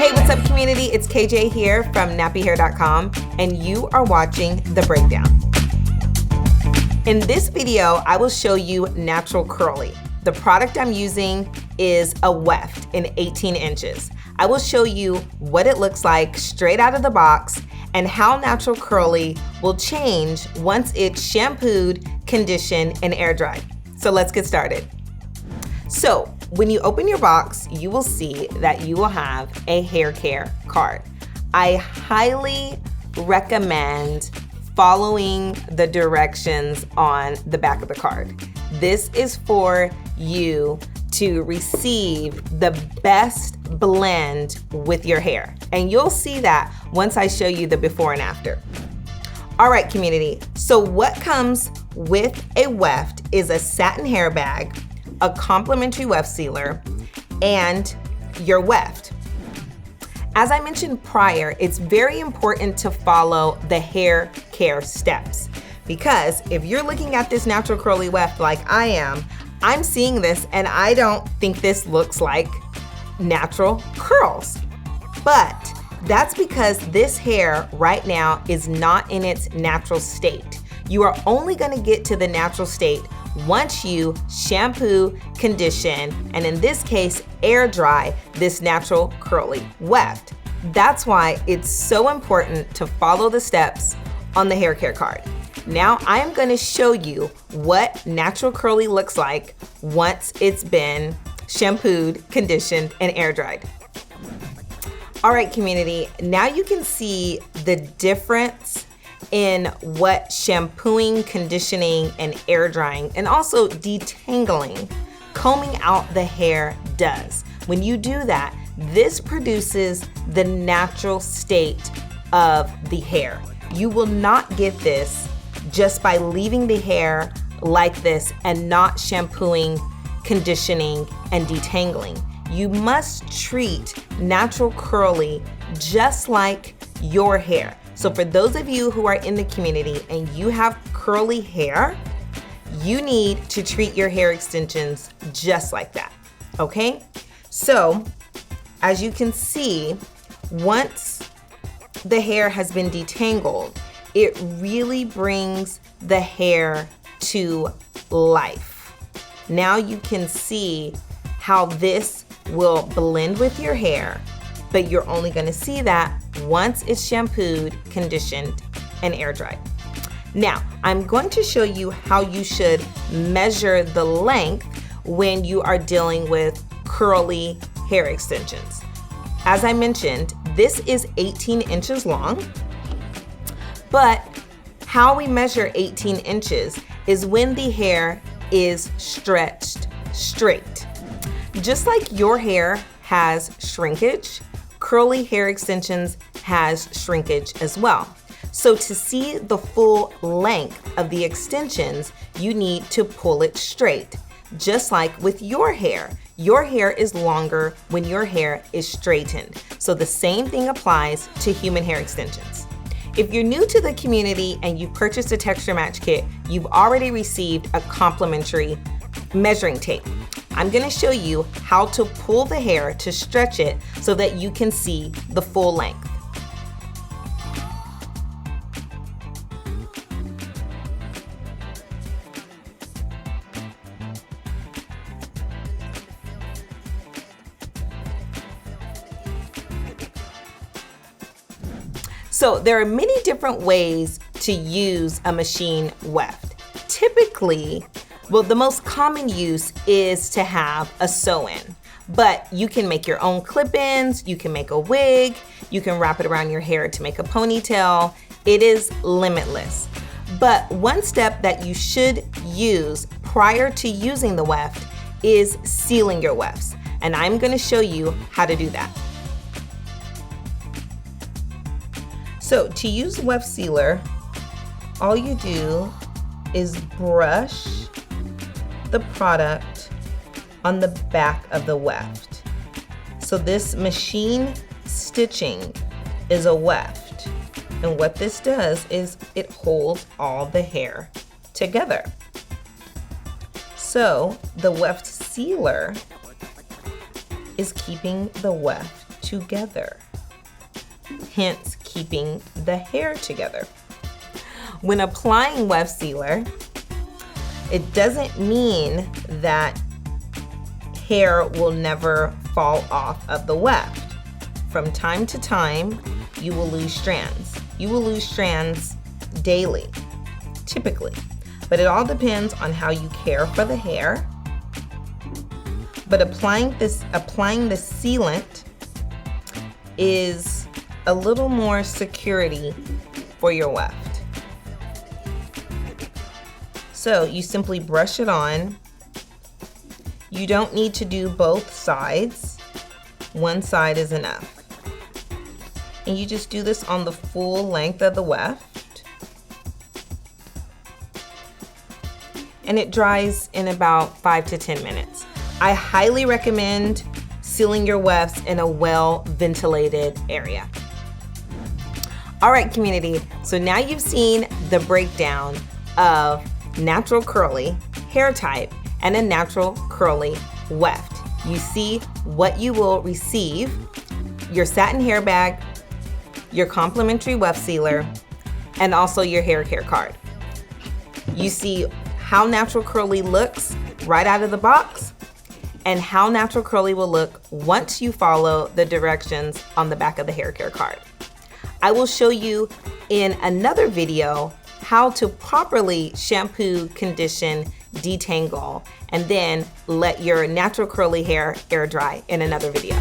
Hey, what's up, community? It's KJ here from KnappyHair.com, and you are watching The Breakdown. In this video, I will show you Knatural Kurly. The product I'm using is a weft in 18 inches. I will show you what it looks like straight out of the box and how Knatural Kurly will change once it's shampooed, conditioned, and air dried. So let's get started. So when you open your box, you will see that you will have a hair care card. I highly recommend following the directions on the back of the card. This is for you to receive the best blend with your hair. And you'll see that once I show you the before and after. All right, community, so what comes with a weft is a satin hair bag, a complimentary weft sealer, and your weft. As I mentioned prior, it's very important to follow the hair care steps, because if you're looking at this Knatural Kurly Weft like I am, I'm seeing this and I don't think this looks like natural curls. But that's because this hair right now is not in its natural state. You are only gonna get to the natural state once you shampoo, condition, and in this case, air dry this Knatural Kurly Weft. That's why it's so important to follow the steps on the hair care card. Now I am gonna show you what Knatural Kurly looks like once it's been shampooed, conditioned, and air dried. All right, community, now you can see the difference in what shampooing, conditioning, and air drying, and also detangling, combing out the hair does. When you do that, this produces the natural state of the hair. You will not get this just by leaving the hair like this and not shampooing, conditioning, and detangling. You must treat Knatural Kurly just like your hair. So for those of you who are in the community and you have curly hair, you need to treat your hair extensions just like that, okay? So as you can see, once the hair has been detangled, it really brings the hair to life. Now you can see how this will blend with your hair, but you're only gonna see that once it's shampooed, conditioned, and air dried. Now, I'm going to show you how you should measure the length when you are dealing with curly hair extensions. As I mentioned, this is 18 inches long, but how we measure 18 inches is when the hair is stretched straight. Just like your hair has shrinkage, curly hair extensions has shrinkage as well. So to see the full length of the extensions, you need to pull it straight. Just like with your hair is longer when your hair is straightened. So the same thing applies to human hair extensions. If you're new to the community and you purchased a texture match kit, you've already received a complimentary measuring tape. I'm gonna show you how to pull the hair to stretch it so that you can see the full length. So there are many different ways to use a machine weft. Typically, well, the most common use is to have a sew-in, but you can make your own clip-ins, you can make a wig, you can wrap it around your hair to make a ponytail. It is limitless. But one step that you should use prior to using the weft is sealing your wefts, and I'm gonna show you how to do that. So to use weft sealer, all you do is brush the product on the back of the weft. So this machine stitching is a weft. And what this does is it holds all the hair together. So the weft sealer is keeping the weft together, hence keeping the hair together. When applying weft sealer, it doesn't mean that hair will never fall off of the weft. From time to time, you will lose strands. You will lose strands daily, typically, but it all depends on how you care for the hair. But applying the sealant is a little more security for your weft. So you simply brush it on. You don't need to do both sides. One side is enough. And you just do this on the full length of the weft. And it dries in about 5 to 10 minutes. I highly recommend sealing your wefts in a well-ventilated area. All right, community, so now you've seen the breakdown of natural curly hair type and a natural curly weft. You see what you will receive: your satin hair bag, your complimentary weft sealer, and also your hair care card. You see how natural curly looks right out of the box and how natural curly will look once you follow the directions on the back of the hair care card. I will show you in another video how to properly shampoo, condition, detangle, and then let your natural curly hair air dry in another video.